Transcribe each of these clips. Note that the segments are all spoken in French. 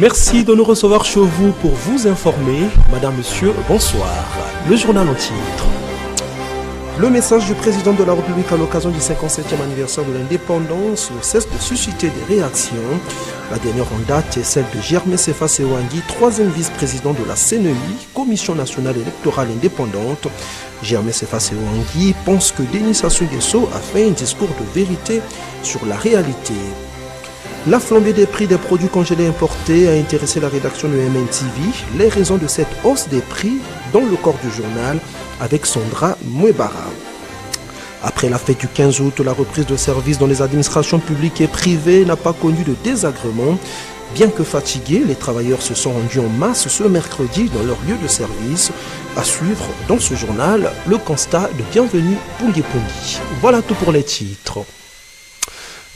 Merci de nous recevoir chez vous pour vous informer. Madame, Monsieur, bonsoir. Le journal en titre. Le message du président de la République à l'occasion du 57e anniversaire de l'indépendance ne cesse de susciter des réactions. La dernière en date est celle de Germain Sefa Sewangui, troisième vice-président de la CNEI, Commission nationale électorale indépendante. Germain Sefa Sewangui pense que Denis Sassou Nguesso a fait un discours de vérité sur la réalité. La flambée des prix des produits congelés importés a intéressé la rédaction de MNTV. Les raisons de cette hausse des prix dans le corps du journal avec Sandra Mouebara. Après la fête du 15 août, la reprise de services dans les administrations publiques et privées n'a pas connu de désagrément. Bien que fatigués, les travailleurs se sont rendus en masse ce mercredi dans leur lieu de service. À suivre dans ce journal le constat de Bienvenue Pungi Pungi. Voilà tout pour les titres.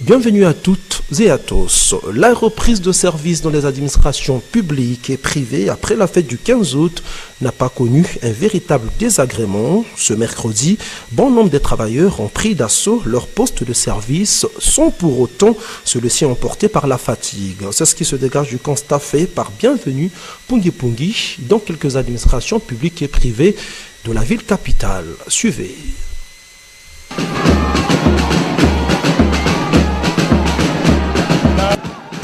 Bienvenue à toutes et à tous. La reprise de services dans les administrations publiques et privées après la fête du 15 août n'a pas connu un véritable désagrément. Ce mercredi, bon nombre de travailleurs ont pris d'assaut leur poste de service sans pour autant ceux-ci emportés par la fatigue. C'est ce qui se dégage du constat fait par Bienvenue Pungi Pungi dans quelques administrations publiques et privées de la ville capitale. Suivez.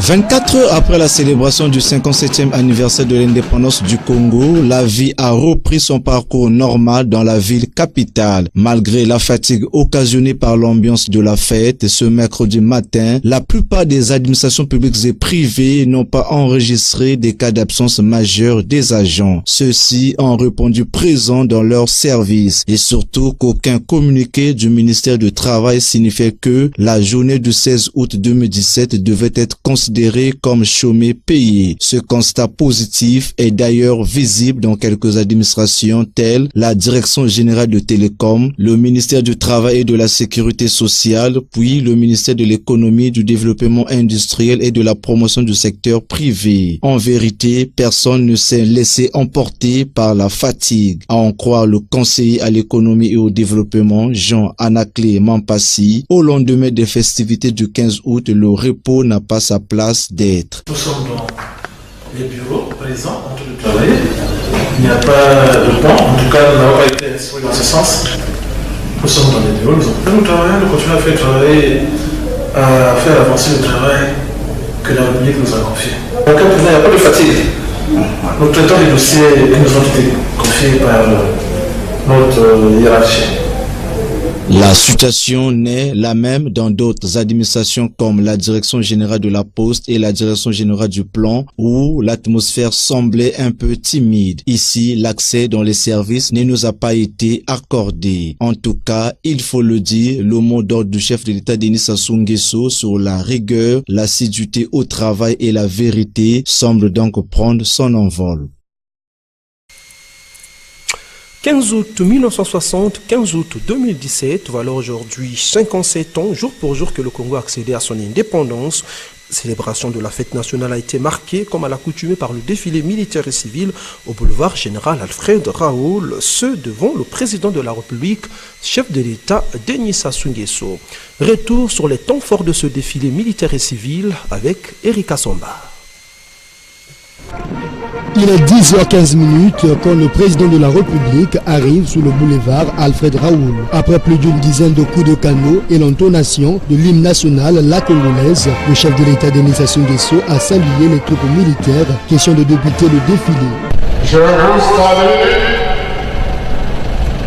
24 heures après la célébration du 57e anniversaire de l'indépendance du Congo, la vie a repris son parcours normal dans la ville capitale. Malgré la fatigue occasionnée par l'ambiance de la fête, ce mercredi matin, la plupart des administrations publiques et privées n'ont pas enregistré des cas d'absence majeure des agents. Ceux-ci ont répondu présents dans leur service et surtout qu'aucun communiqué du ministère du Travail signifiait que la journée du 16 août 2017 devait être considérée comme chômé payé. Ce constat positif est d'ailleurs visible dans quelques administrations telles la Direction générale de Télécom, le ministère du Travail et de la Sécurité sociale, puis le ministère de l'Économie, du Développement industriel et de la promotion du secteur privé. En vérité, personne ne s'est laissé emporter par la fatigue. À en croire le conseiller à l'économie et au développement, Jean Anaclé Mampassi, au lendemain des festivités du 15 août, le repos n'a pas sa place d'être. Nous sommes dans les bureaux présents en train de travailler. Il n'y a pas de pont, en tout cas nous n'avons pas été instruits dans ce sens. Nous sommes dans les bureaux, nous travaillons, nous continuons à faire travailler, à faire avancer le travail que la République nous a confié. Donc il n'y a pas de fatigue. Nous traitons les dossiers qui nous ont été confiés par notre hiérarchie. La situation n'est la même dans d'autres administrations comme la Direction générale de la Poste et la Direction générale du Plan où l'atmosphère semblait un peu timide. Ici, l'accès dans les services ne nous a pas été accordé. En tout cas, il faut le dire, le mot d'ordre du chef de l'État Denis Sassou Nguesso sur la rigueur, l'assiduité au travail et la vérité semble donc prendre son envol. 15 août 1960, 15 août 2017, voilà aujourd'hui 57 ans, jour pour jour que le Congo a accédé à son indépendance. La célébration de la fête nationale a été marquée, comme à l'accoutumée, par le défilé militaire et civil au boulevard Général Alfred Raoul, ce devant le président de la République, chef de l'État Denis Sassou Nguesso. Retour sur les temps forts de ce défilé militaire et civil avec Erika Somba. Il est 10h15 quand le président de la République arrive sur le boulevard Alfred Raoul. Après plus d'une dizaine de coups de canot et l'entonation de l'hymne national, la congolaise, le chef de l'État Denis Sassou Nguesso a salué les troupes militaires, question de débuter le défilé. Je vous salue,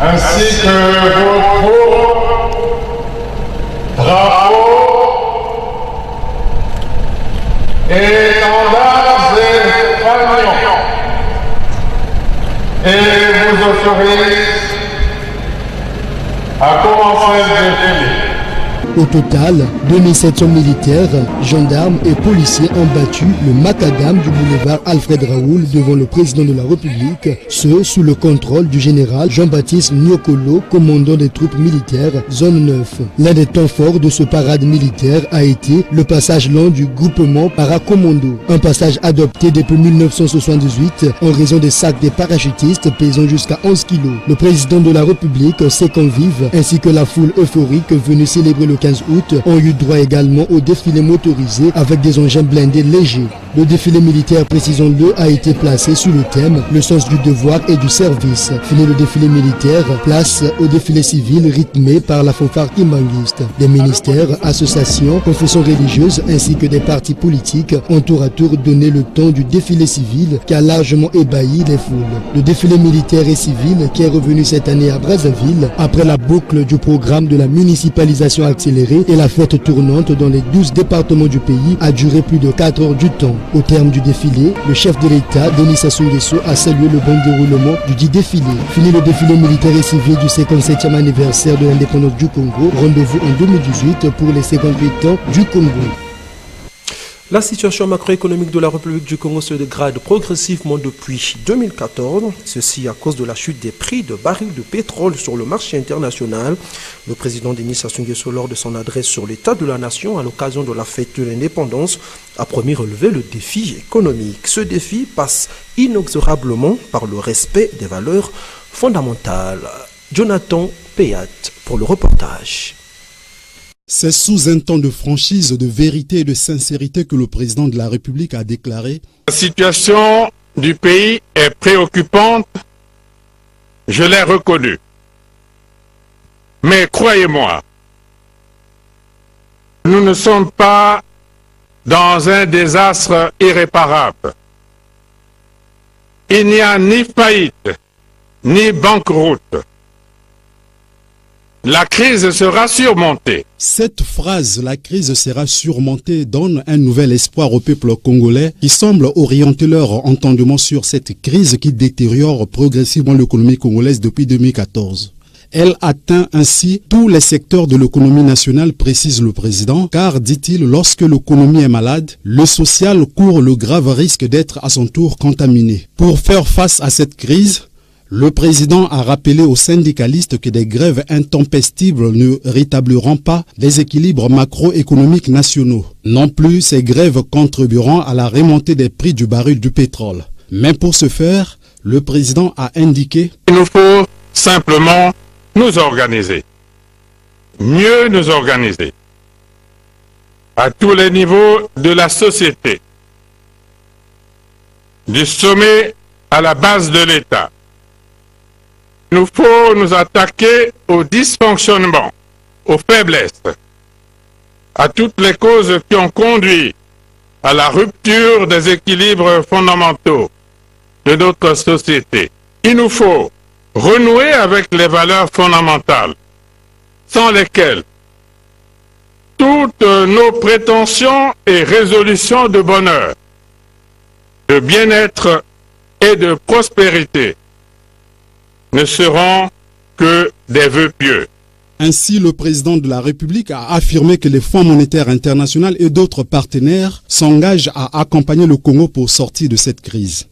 ainsi que vos troupes, drapeaux et étendards et fanions. Et vous autorise à commencer le défilé. Au total, 2700 militaires, gendarmes et policiers ont battu le macadam du boulevard Alfred Raoul devant le président de la République, ce sous le contrôle du général Jean-Baptiste Nyokolo, commandant des troupes militaires, zone 9. L'un des temps forts de ce parade militaire a été le passage long du groupement Paracommando, un passage adopté depuis 1978 en raison des sacs des parachutistes pesant jusqu'à 11 kg. Le président de la République, ses convives, ainsi que la foule euphorique venue célébrer le 15 août ont eu droit également au défilé motorisé avec des engins blindés légers. Le défilé militaire, précisons-le, a été placé sous le thème « Le sens du devoir et du service ». Fini le défilé militaire, place au défilé civil rythmé par la fanfare kimbanguiste. Des ministères, associations, confessions religieuses ainsi que des partis politiques ont tour à tour donné le ton du défilé civil qui a largement ébahi les foules. Le défilé militaire et civil qui est revenu cette année à Brazzaville après la boucle du programme de la municipalisation accélérée et la fête tournante dans les 12 départements du pays a duré plus de 4 heures du temps. Au terme du défilé, le chef de l'État, Denis Sassou Nguesso, a salué le bon déroulement du dit défilé. Fini le défilé militaire et civil du 57e anniversaire de l'indépendance du Congo. Rendez-vous en 2018 pour les 58 ans du Congo. La situation macroéconomique de la République du Congo se dégrade progressivement depuis 2014, ceci à cause de la chute des prix de barils de pétrole sur le marché international. Le président Denis Sassou Nguesso, lors de son adresse sur l'état de la nation à l'occasion de la fête de l'indépendance, a promis relever le défi économique. Ce défi passe inexorablement par le respect des valeurs fondamentales. Jonathan Payat pour le reportage. C'est sous un ton de franchise, de vérité et de sincérité que le président de la République a déclaré: La situation du pays est préoccupante, je l'ai reconnu. Mais croyez-moi, nous ne sommes pas dans un désastre irréparable. Il n'y a ni faillite, ni banqueroute. La crise sera surmontée. Cette phrase, la crise sera surmontée, donne un nouvel espoir au peuple congolais qui semble orienter leur entendement sur cette crise qui détériore progressivement l'économie congolaise depuis 2014. Elle atteint ainsi tous les secteurs de l'économie nationale, précise le président, car, dit-il, lorsque l'économie est malade, le social court le grave risque d'être à son tour contaminé. Pour faire face à cette crise, le président a rappelé aux syndicalistes que des grèves intempestives ne rétabliront pas les équilibres macroéconomiques nationaux. Non plus, ces grèves contribueront à la remontée des prix du baril du pétrole. Mais pour ce faire, le président a indiqué: il nous faut simplement nous organiser, mieux nous organiser, à tous les niveaux de la société, du sommet à la base de l'État. Il nous faut nous attaquer aux dysfonctionnements, aux faiblesses, à toutes les causes qui ont conduit à la rupture des équilibres fondamentaux de notre société. Il nous faut renouer avec les valeurs fondamentales, sans lesquelles toutes nos prétentions et résolutions de bonheur, de bien-être et de prospérité ne seront que des vœux pieux. Ainsi, le président de la République a affirmé que les Fonds monétaires internationaux et d'autres partenaires s'engagent à accompagner le Congo pour sortir de cette crise.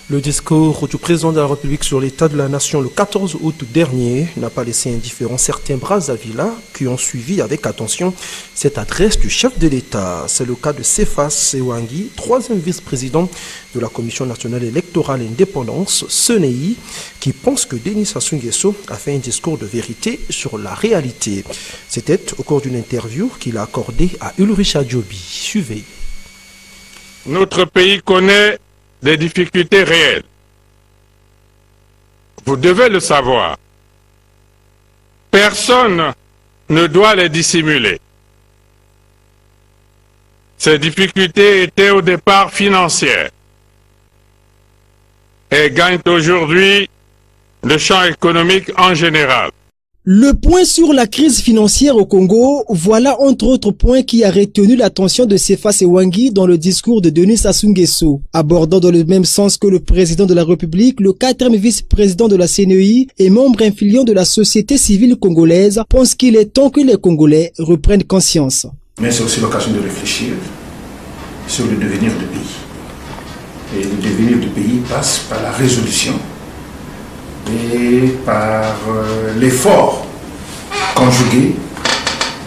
Le discours du président de la République sur l'état de la nation le 14 août dernier n'a pas laissé indifférents certains Brazzavillois qui ont suivi avec attention cette adresse du chef de l'État. C'est le cas de Cephas Sewangi, troisième vice-président de la Commission nationale électorale indépendance, CNEI, qui pense que Denis Sassou Nguesso a fait un discours de vérité sur la réalité. C'était au cours d'une interview qu'il a accordée à Ulrich Adjobi. Suivez. Notre pays connaît des difficultés réelles. Vous devez le savoir. Personne ne doit les dissimuler. Ces difficultés étaient au départ financières et gagnent aujourd'hui le champ économique en général. Le point sur la crise financière au Congo, voilà entre autres points qui a retenu l'attention de Cephas Sewangi dans le discours de Denis Sassou Nguesso. Abordant dans le même sens que le président de la République, le quatrième vice-président de la CNEI et membre influent de la société civile congolaise pense qu'il est temps que les Congolais reprennent conscience. Mais c'est aussi l'occasion de réfléchir sur le devenir du pays. Et le devenir du pays passe par la résolution et par l'effort conjugué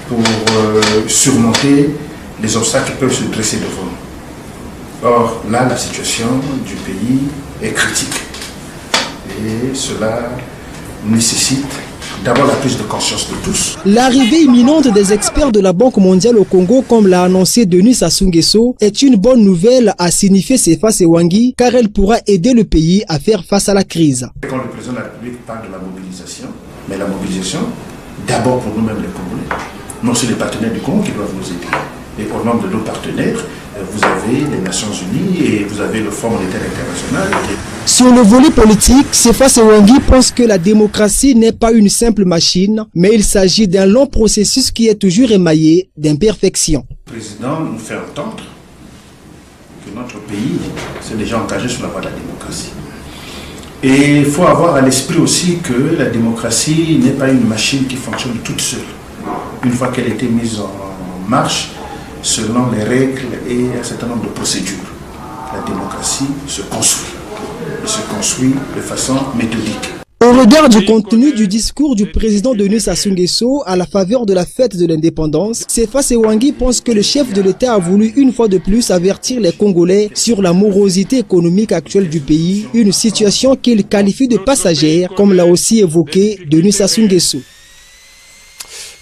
pour surmonter les obstacles qui peuvent se dresser devant nous. Or, là, la situation du pays est critique et cela nécessite d'abord la prise de conscience de tous. L'arrivée imminente des experts de la Banque mondiale au Congo, comme l'a annoncé Denis Sassou Nguesso, est une bonne nouvelle, a signifié Sefa Sewangi, car elle pourra aider le pays à faire face à la crise. Quand le président de la République parle de la mobilisation, mais la mobilisation, d'abord pour nous-mêmes les Congolais, non c'est les partenaires du Congo qui doivent nous aider. Et au nom de nos partenaires, vous avez les Nations Unies et vous avez le Fonds monétaire international. Sur le volet politique, Sefa Sewangi pense que la démocratie n'est pas une simple machine, mais il s'agit d'un long processus qui est toujours émaillé d'imperfections. Le président nous fait entendre que notre pays s'est déjà engagé sur la voie de la démocratie. Et il faut avoir à l'esprit aussi que la démocratie n'est pas une machine qui fonctionne toute seule. Une fois qu'elle a été mise en marche, selon les règles et un certain nombre de procédures, la démocratie se construit. Et se construit de façon méthodique. Au regard du contenu du discours du président Denis Sassou Nguesso à la faveur de la fête de l'indépendance, Sefa Sewangi pense que le chef de l'État a voulu une fois de plus avertir les Congolais sur la morosité économique actuelle du pays, une situation qu'il qualifie de passagère, comme l'a aussi évoqué Denis Sassou Nguesso.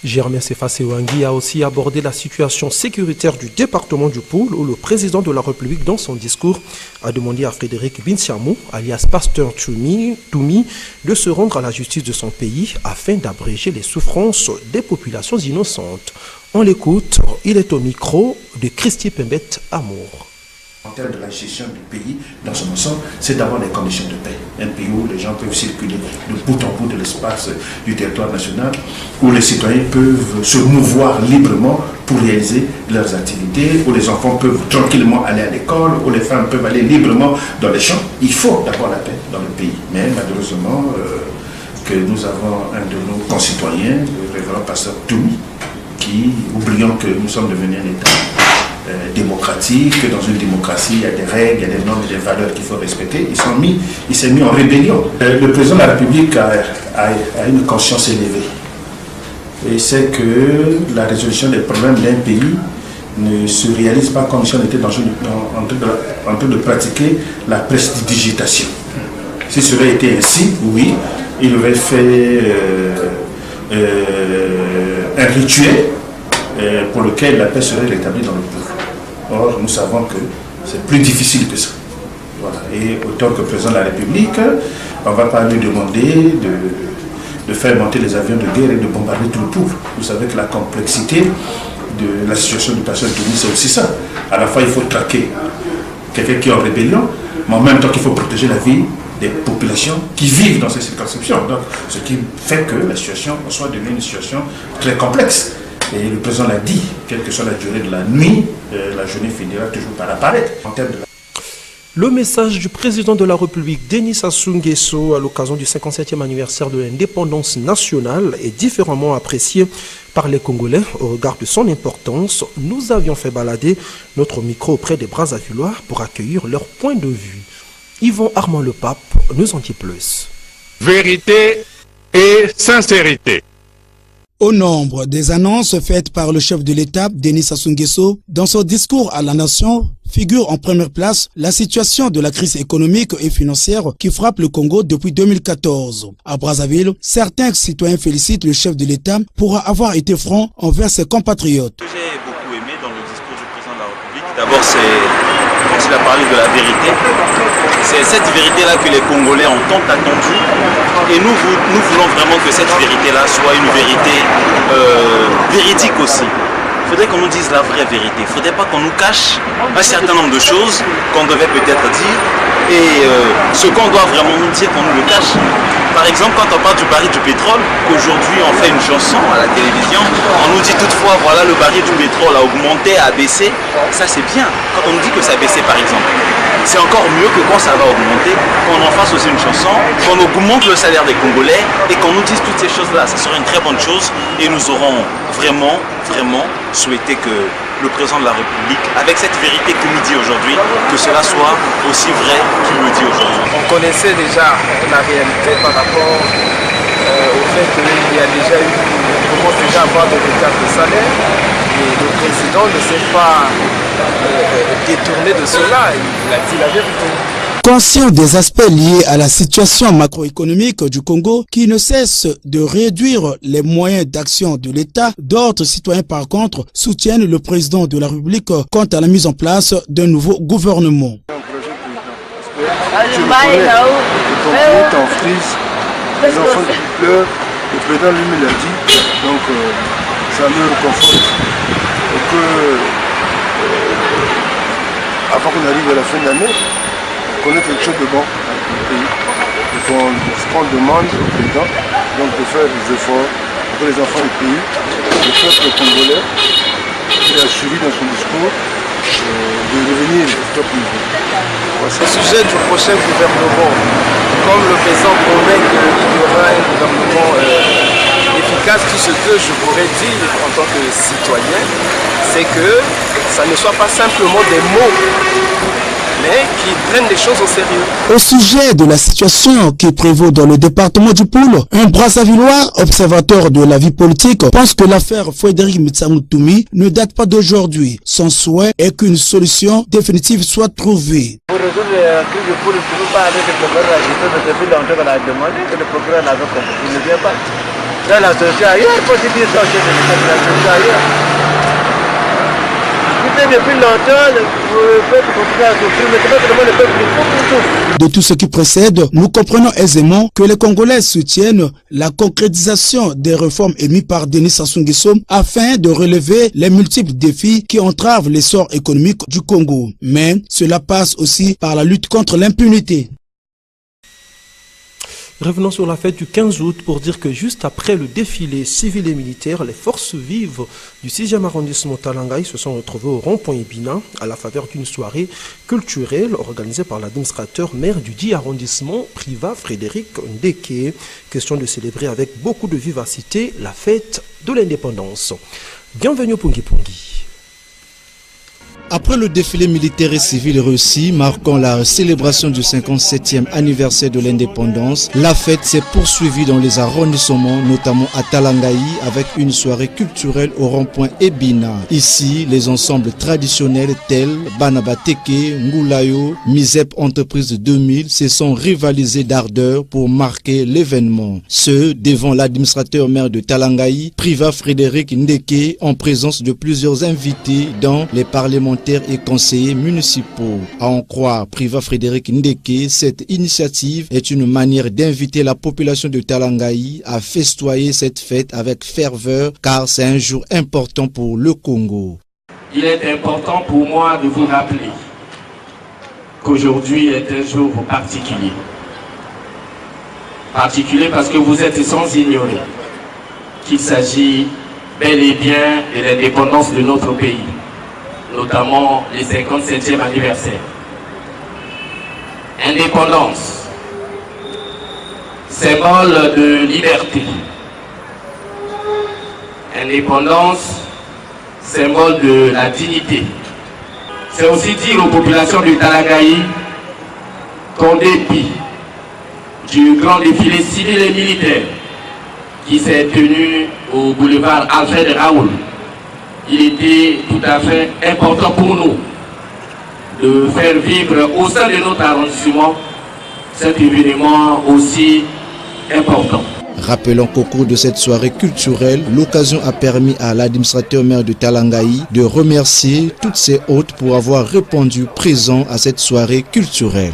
Germain Sefa Sewangi a aussi abordé la situation sécuritaire du département du Poul où le président de la République, dans son discours, a demandé à Frédéric Binciamou, alias Pasteur Toumi, de se rendre à la justice de son pays afin d'abréger les souffrances des populations innocentes. On l'écoute, il est au micro de Christy Pembet Amour. En termes de la gestion du pays, dans son ensemble, c'est d'abord les conditions de paix. Un pays où les gens peuvent circuler de bout en bout de l'espace du territoire national, où les citoyens peuvent se mouvoir librement pour réaliser leurs activités, où les enfants peuvent tranquillement aller à l'école, où les femmes peuvent aller librement dans les champs. Il faut d'abord la paix dans le pays. Mais malheureusement, que nous avons un de nos concitoyens, le révérend pasteur Toumi, qui, oubliant que nous sommes devenus un État démocratique, que dans une démocratie il y a des règles, il y a des normes et des valeurs qu'il faut respecter, il s'est mis en rébellion. Le président de la République a une conscience élevée et c'est que la résolution des problèmes d'un pays ne se réalise pas comme si on était en train de pratiquer la prestidigitation. Si cela était ainsi, oui, il aurait fait un rituel pour lequel la paix serait rétablie dans le peuple. Or, nous savons que c'est plus difficile que ça. Voilà. Et autant que président de la République, on ne va pas lui demander de faire monter les avions de guerre et de bombarder tout le peuple. Vous savez que la complexité de la situation du pasteur Denis, c'est aussi ça. À la fois, il faut traquer quelqu'un qui est en rébellion, mais en même temps qu'il faut protéger la vie des populations qui vivent dans ces circonscriptions. Donc, ce qui fait que la situation soit devenue une situation très complexe. Et le président l'a dit, quelle que soit la durée de la nuit, la journée finira toujours par apparaître. En termes de Le message du président de la République, Denis Sassou Nguesso, à l'occasion du 57e anniversaire de l'indépendance nationale est différemment apprécié par les Congolais au regard de son importance. Nous avions fait balader notre micro auprès des Brazzavillois pour accueillir leur point de vue. Yvon Armand Le Pape nous en dit plus. Vérité et sincérité. Au nombre des annonces faites par le chef de l'État, Denis Sassou Nguesso, dans son discours à la nation, figure en première place la situation de la crise économique et financière qui frappe le Congo depuis 2014. À Brazzaville, certains citoyens félicitent le chef de l'État pour avoir été franc envers ses compatriotes. Ce que j'ai beaucoup aimé dans le discours du président de la République, d'abord c'est quand il a parlé de la vérité. C'est cette vérité-là que les Congolais ont tant attendu. Et nous voulons vraiment que cette vérité-là soit une vérité véridique aussi. Il faudrait qu'on nous dise la vraie vérité. Il ne faudrait pas qu'on nous cache un certain nombre de choses qu'on devait peut-être dire. Et ce qu'on doit vraiment nous dire, qu'on nous le cache. Par exemple, quand on parle du baril du pétrole, qu'aujourd'hui on fait une chanson à la télévision, on nous dit toutefois, voilà, le baril du pétrole a augmenté, a baissé. Ça c'est bien. Quand on nous dit que ça a baissé par exemple, c'est encore mieux que quand ça va augmenter, qu'on en fasse aussi une chanson, qu'on augmente le salaire des Congolais et qu'on nous dise toutes ces choses-là. Ça serait une très bonne chose et nous aurons vraiment souhaité que le président de la République, avec cette vérité qu'il nous dit aujourd'hui, que cela soit aussi vrai qu'il le dit aujourd'hui. On connaissait déjà la réalité par rapport au fait qu'il y a déjà eu, on commence déjà à avoir des retards de salaire et le président ne s'est pas détourné de cela, il a dit la vérité. Conscient des aspects liés à la situation macroéconomique du Congo qui ne cesse de réduire les moyens d'action de l'État, d'autres citoyens par contre soutiennent le président de la République quant à la mise en place d'un nouveau gouvernement. Tu reconnais, ton pays est en crise, les enfants qui pleurent, le président lui-même l'a dit, donc ça me réconforte. Et que, avant qu'on arrive à la fin de l'année, on connaît quelque chose de bon dans le pays. Ce qu'on demande au président, donc de faire des efforts pour les enfants du pays, le peuple congolais, il a suivi dans son discours, de revenir au top niveau. Au sujet du prochain gouvernement, comme le président promet qu'il y aura un gouvernement efficace, tout ce que je pourrais dire en tant que citoyen, c'est que ça ne soit pas simplement des mots, mais qui prennent les choses au sérieux. Au sujet de la situation qui prévaut dans le département du Poul, un Brassavillois, observateur de la vie politique, pense que l'affaire Frédéric Mitsamoutoumi ne date pas d'aujourd'hui. Son souhait est qu'une solution définitive soit trouvée. Pour résoudre la crise du Poul, je ne peux pas aller de procureur de la justice depuis longtemps qu'on a demandé que le procureur l'avait compris. Il ne vient pas. Là, la solution ailleurs, il faut dire ça au chef de l'État, la solution ailleurs. Depuis longtemps, le peuple continue à souffrir, mais c'est pas le peuple qui souffre. De tout ce qui précède, nous comprenons aisément que les Congolais soutiennent la concrétisation des réformes émises par Denis Sassou Nguesso afin de relever les multiples défis qui entravent l'essor économique du Congo. Mais cela passe aussi par la lutte contre l'impunité. Revenons sur la fête du 15 août pour dire que juste après le défilé civil et militaire, les forces vives du 6e arrondissement Talangaï se sont retrouvées au rond-point Ebina à la faveur d'une soirée culturelle organisée par l'administrateur maire du 10 arrondissement, Priva Frédéric Ndeke. Question de célébrer avec beaucoup de vivacité la fête de l'indépendance. Bienvenue au Pungi Pungi. Après le défilé militaire et civil réussi, marquant la célébration du 57e anniversaire de l'indépendance, la fête s'est poursuivie dans les arrondissements, notamment à Talangaï, avec une soirée culturelle au rond-point Ebina. Ici, les ensembles traditionnels tels Banabateke, Ngulayo, Misep Entreprise 2000 se sont rivalisés d'ardeur pour marquer l'événement. Ce, devant l'administrateur maire de Talangaï, Priva Frédéric Ndeke, en présence de plusieurs invités dont les parlementaires et conseillers municipaux. À en croire Priva Frédéric Ndeke, cette initiative est une manière d'inviter la population de Talangaï à festoyer cette fête avec ferveur car c'est un jour important pour le Congo. Il est important pour moi de vous rappeler qu'aujourd'hui est un jour particulier. Particulier parce que vous êtes sans ignorer qu'il s'agit bel et bien de l'indépendance de notre pays, notamment les 57e anniversaire. Indépendance, symbole de liberté. Indépendance, symbole de la dignité. C'est aussi dire aux populations du Talangaï qu'en dépit du grand défilé civil et militaire qui s'est tenu au boulevard Alfred Raoul, il était tout à fait important pour nous de faire vivre au sein de notre arrondissement cet événement aussi important. Rappelons qu'au cours de cette soirée culturelle, l'occasion a permis à l'administrateur maire de Talangaï de remercier toutes ses hôtes pour avoir répondu présent à cette soirée culturelle.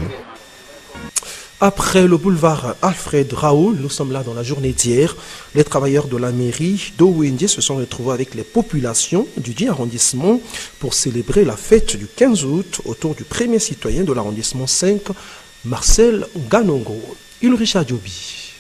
Après le boulevard Alfred Raoul, nous sommes là dans la journée d'hier. Les travailleurs de la mairie d'Owendie se sont retrouvés avec les populations du 10 arrondissement pour célébrer la fête du 15 août autour du premier citoyen de l'arrondissement 5, Marcel Ganongo. Ulricha Diobi.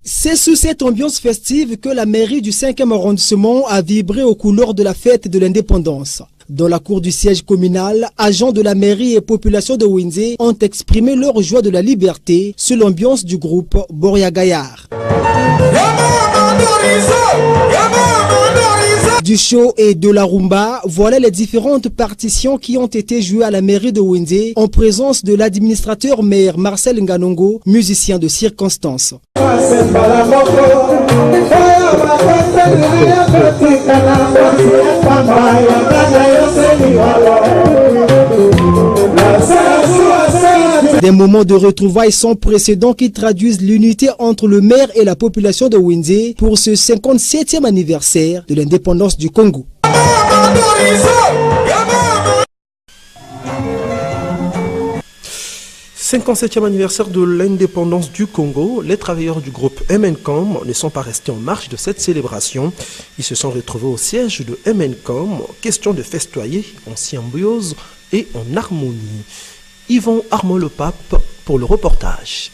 C'est sous cette ambiance festive que la mairie du 5e arrondissement a vibré aux couleurs de la fête de l'indépendance. Dans la cour du siège communal, agents de la mairie et population de Windsor ont exprimé leur joie de la liberté sur l'ambiance du groupe Du show et de la rumba, voilà les différentes partitions qui ont été jouées à la mairie de Wende en présence de l'administrateur maire Marcel Nganongo, musicien de circonstance. Des moments de retrouvailles sans précédent qui traduisent l'unité entre le maire et la population de Wende pour ce 57e anniversaire de l'indépendance du Congo. 57e anniversaire de l'indépendance du Congo, les travailleurs du groupe MNCOM ne sont pas restés en marge de cette célébration. Ils se sont retrouvés au siège de MNCOM, question de festoyer en symbiose et en harmonie. Yvon Armand Le Pape pour le reportage.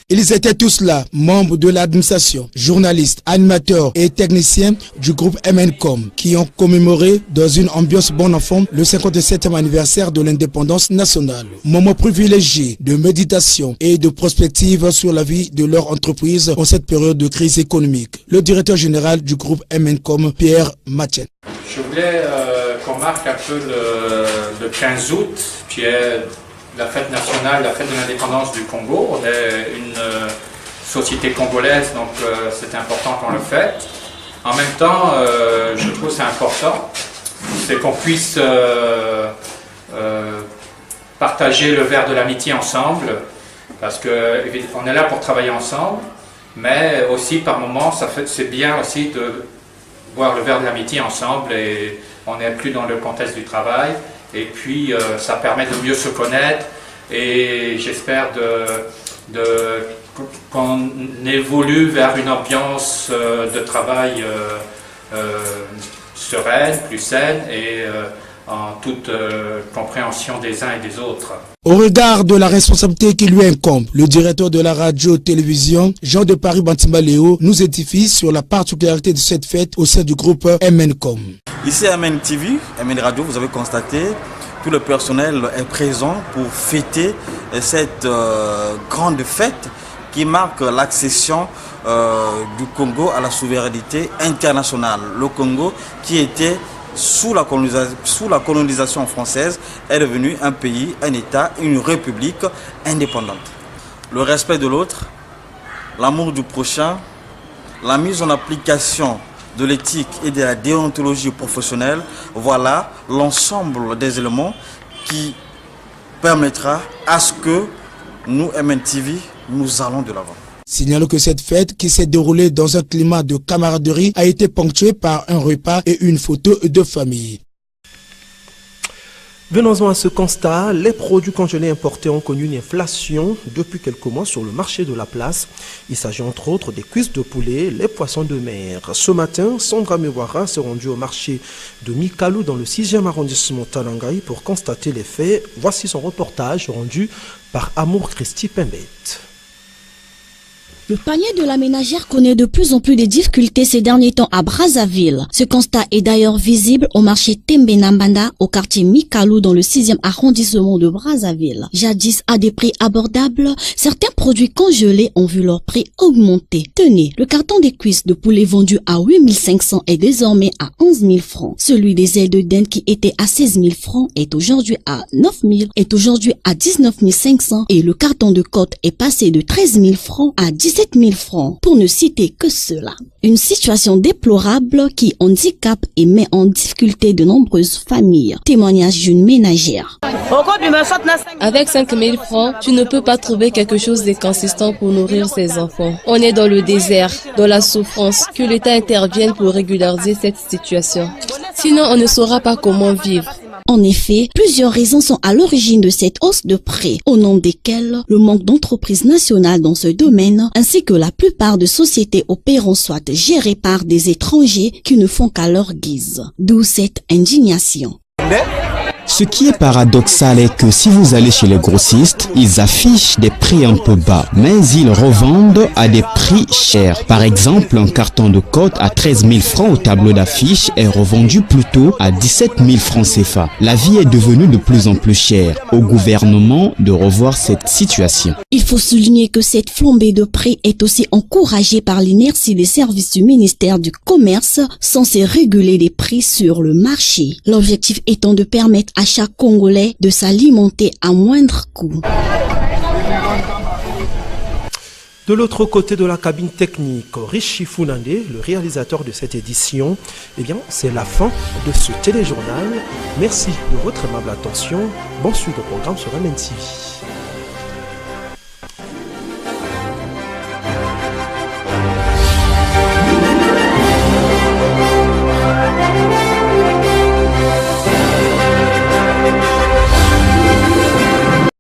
Ils étaient tous là, membres de l'administration, journalistes, animateurs et techniciens du groupe MNCOM qui ont commémoré dans une ambiance bon enfant le 57e anniversaire de l'indépendance nationale. Moment privilégié de méditation et de prospective sur la vie de leur entreprise en cette période de crise économique. Le directeur général du groupe MNCOM, Pierre Mathieu. Je voulais qu'on marque un peu le 15 août, qui est la fête nationale, la fête de l'indépendance du Congo. On est une société congolaise, donc c'est important qu'on le fête. En même temps, je trouve que c'est important, c'est qu'on puisse partager le verre de l'amitié ensemble, parce qu'on est là pour travailler ensemble, mais aussi par moments, c'est bien aussi de boire le verre de l'amitié ensemble et on n'est plus dans le contexte du travail. Et puis, ça permet de mieux se connaître et j'espère qu'on évolue vers une ambiance de travail sereine, plus saine et en toute compréhension des uns et des autres. Au regard de la responsabilité qui lui incombe, le directeur de la radio-télévision, Jean de Paris Bantimba Léo, nous édifie sur la particularité de cette fête au sein du groupe MNCOM. Ici à MN TV, MN Radio, vous avez constaté, tout le personnel est présent pour fêter cette grande fête qui marque l'accession du Congo à la souveraineté internationale. Le Congo qui était sous la colonisation française est devenu un pays, un État, une république indépendante. Le respect de l'autre, l'amour du prochain, la mise en application de l'éthique et de la déontologie professionnelle, voilà l'ensemble des éléments qui permettra à ce que nous, MNTV, nous allons de l'avant. Signalons que cette fête, qui s'est déroulée dans un climat de camaraderie, a été ponctuée par un repas et une photo de famille. Venons-en à ce constat, les produits congelés importés ont connu une inflation depuis quelques mois sur le marché de la place. Il s'agit entre autres des cuisses de poulet, les poissons de mer. Ce matin, Sandra Mewara s'est rendue au marché de Mikalou dans le 6e arrondissement Talangaï pour constater les faits. Voici son reportage rendu par Amour Christi Pembet. Le panier de la ménagère connaît de plus en plus de difficultés ces derniers temps à Brazzaville. Ce constat est d'ailleurs visible au marché Tembenambanda, au quartier Mikalou, dans le 6e arrondissement de Brazzaville. Jadis à des prix abordables, certains produits congelés ont vu leur prix augmenter. Tenez, le carton des cuisses de poulet vendu à 8 500 est désormais à 11 000 francs. Celui des ailes de dinde qui était à 16 000 francs est aujourd'hui à 9 000, est aujourd'hui à 19 500 et le carton de côte est passé de 13 000 francs à 17 000 francs, pour ne citer que cela. Une situation déplorable qui handicape et met en difficulté de nombreuses familles. Témoignage d'une ménagère. Avec 5 000 francs, tu ne peux pas trouver quelque chose de consistant pour nourrir ses enfants. On est dans le désert, dans la souffrance, que l'État intervienne pour régulariser cette situation. Sinon, on ne saura pas comment vivre. En effet, plusieurs raisons sont à l'origine de cette hausse de prix, au nom desquelles le manque d'entreprises nationales dans ce domaine, ainsi que la plupart de sociétés opérant soit gérées par des étrangers qui ne font qu'à leur guise. D'où cette indignation. Ce qui est paradoxal est que si vous allez chez les grossistes, ils affichent des prix un peu bas, mais ils revendent à des prix chers. Par exemple, un carton de côte à 13 000 francs au tableau d'affiche est revendu plutôt à 17 000 francs CFA. La vie est devenue de plus en plus chère. Au gouvernement de revoir cette situation. Il faut souligner que cette flambée de prix est aussi encouragée par l'inertie des services du ministère du Commerce censés réguler les prix sur le marché. L'objectif étant de permettre à chaque Congolais de s'alimenter à moindre coût. De l'autre côté de la cabine technique, Rishi Funande, le réalisateur de cette édition, eh bien, c'est la fin de ce téléjournal. Merci de votre aimable attention. Bonne suite au programme sur MNTV.